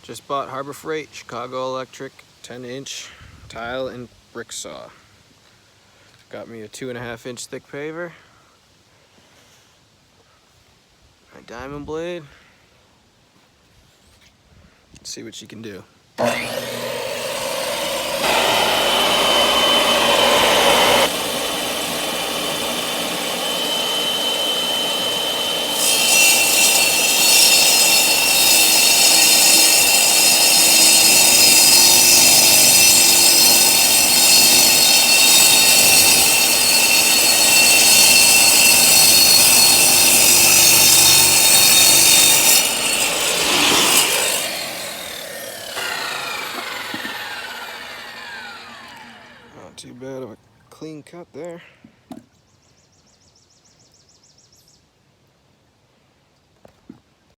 Just bought Harbor Freight Chicago Electric 10-inch tile and brick saw. Got me a 2.5-inch thick paver, my diamond blade. Let's see what she can do. Not too bad of a clean cut there.